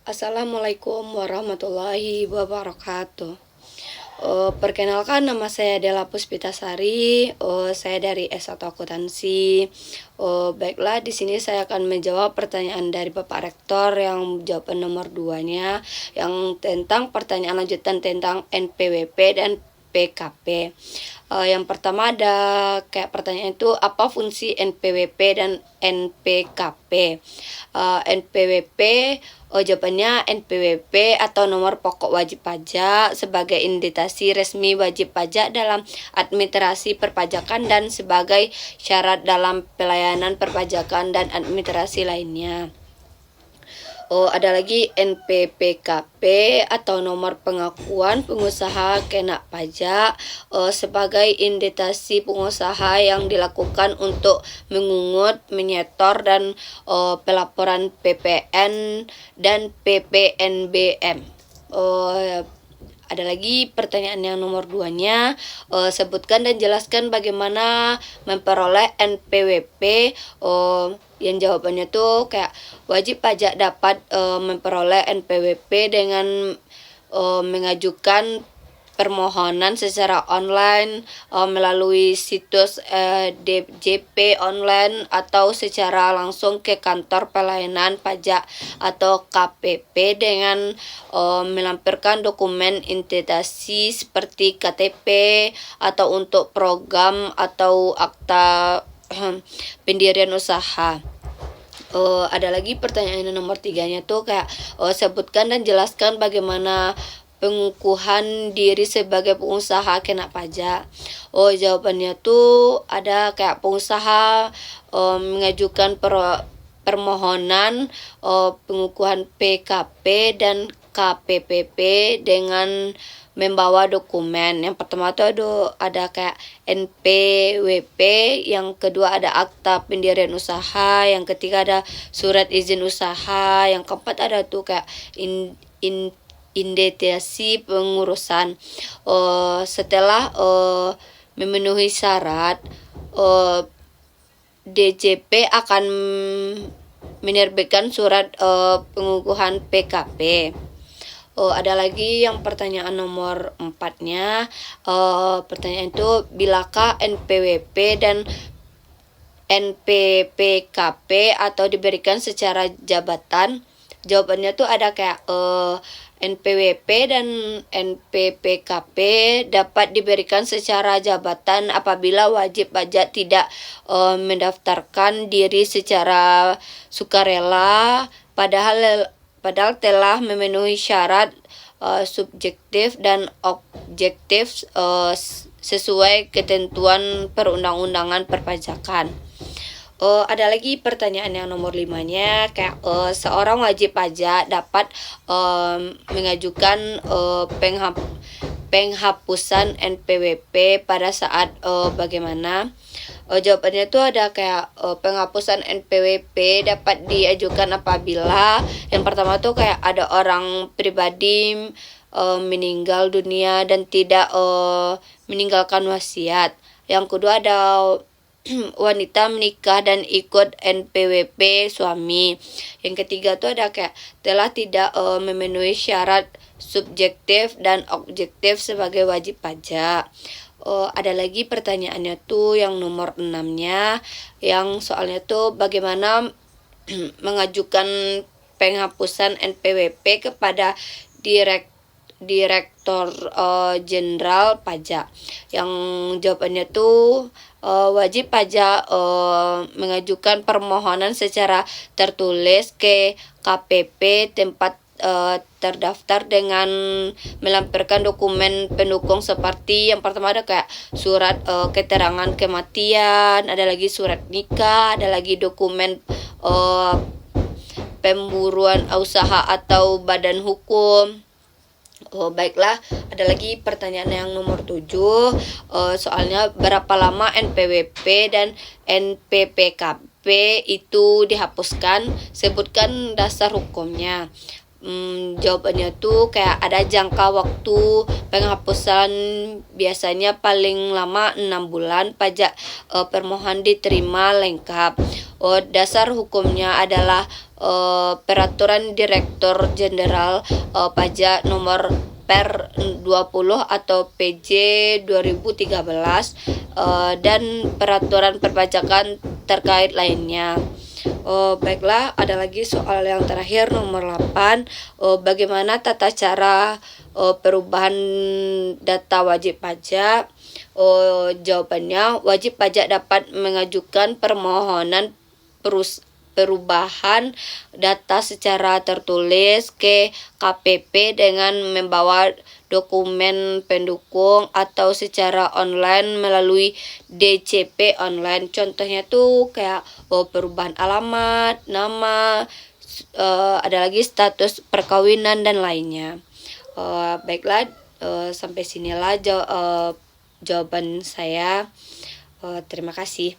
Assalamualaikum warahmatullahi wabarakatuh. Perkenalkan, nama saya Dela Puspitasari. Saya dari S1 Akuntansi. Baiklah, di sini saya akan menjawab pertanyaan dari Bapak Rektor yang jawaban nomor 2-nya yang tentang pertanyaan lanjutan tentang NPWP dan PKP. Yang pertama ada kayak pertanyaan itu, apa fungsi NPWP dan NPKP? NPWP, jawabannya NPWP atau nomor pokok wajib pajak sebagai indikasi resmi wajib pajak dalam administrasi perpajakan dan sebagai syarat dalam pelayanan perpajakan dan administrasi lainnya. Ada lagi NPPKP atau nomor pengakuan pengusaha kena pajak sebagai indikasi pengusaha yang dilakukan untuk mengungut, menyetor dan pelaporan PPN dan PPNBM. Ada lagi pertanyaan yang nomor 2-nya, sebutkan dan jelaskan bagaimana memperoleh NPWP. Yang jawabannya tuh kayak wajib pajak dapat memperoleh NPWP dengan mengajukan permohonan secara online melalui situs DJP online atau secara langsung ke kantor pelayanan pajak atau KPP dengan melampirkan dokumen identitasi seperti KTP atau untuk program atau akta pendirian usaha. Ada lagi pertanyaan nomor 3-nya tuh kayak sebutkan dan jelaskan bagaimana pengukuhan diri sebagai pengusaha kena pajak. Jawabannya tuh ada kayak pengusaha mengajukan permohonan pengukuhan PKP dan KPPP dengan membawa dokumen. Yang pertama tuh ada kayak NPWP, yang kedua ada akta pendirian usaha, yang ketiga ada surat izin usaha, yang keempat ada tuh kayak identifikasi pengurusan. Setelah memenuhi syarat, DJP akan menerbitkan surat pengukuhan PKP. Ada lagi yang pertanyaan nomor 4-nya. Pertanyaan itu, bilakah NPWP dan NPPKP atau diberikan secara jabatan? Jawabannya tuh ada kayak NPWP dan NPPKP dapat diberikan secara jabatan apabila wajib pajak tidak mendaftarkan diri secara sukarela padahal telah memenuhi syarat subjektif dan objektif sesuai ketentuan perundang-undangan perpajakan. Ada lagi pertanyaan yang nomor 5-nya kayak seorang wajib pajak dapat mengajukan penghapusan NPWP pada saat bagaimana? Jawabannya itu ada kayak penghapusan NPWP dapat diajukan apabila yang pertama tuh kayak ada orang pribadi meninggal dunia dan tidak meninggalkan wasiat. Yang kedua ada wanita menikah dan ikut NPWP suami. Yang ketiga tuh ada kayak telah tidak memenuhi syarat subjektif dan objektif sebagai wajib pajak. Ada lagi pertanyaannya tuh yang nomor 6-nya, yang soalnya tuh bagaimana mengajukan penghapusan NPWP kepada Direktur Jenderal Pajak. Yang jawabannya tuh wajib pajak mengajukan permohonan secara tertulis ke KPP tempat terdaftar dengan melampirkan dokumen pendukung seperti yang pertama ada kayak surat keterangan kematian, ada lagi surat nikah, ada lagi dokumen pemburuan usaha atau badan hukum. Baiklah, ada lagi pertanyaan yang nomor 7. Soalnya berapa lama NPWP dan NPPKP itu dihapuskan? Sebutkan dasar hukumnya. Jawabannya tuh kayak ada jangka waktu penghapusan biasanya paling lama 6 bulan pajak permohonan diterima lengkap. Dasar hukumnya adalah Peraturan Direktur Jenderal Pajak nomor Per 20 atau PJ 2013 dan peraturan perpajakan terkait lainnya. Baiklah, ada lagi soal yang terakhir nomor 8. Bagaimana tata cara perubahan data wajib pajak? Jawabannya, wajib pajak dapat mengajukan permohonan perubahan data secara tertulis ke KPP dengan membawa dokumen pendukung atau secara online melalui DCP online. Contohnya tuh kayak perubahan alamat, nama, ada lagi status perkawinan dan lainnya. Baiklah, sampai sinilah jawaban saya. Terima kasih.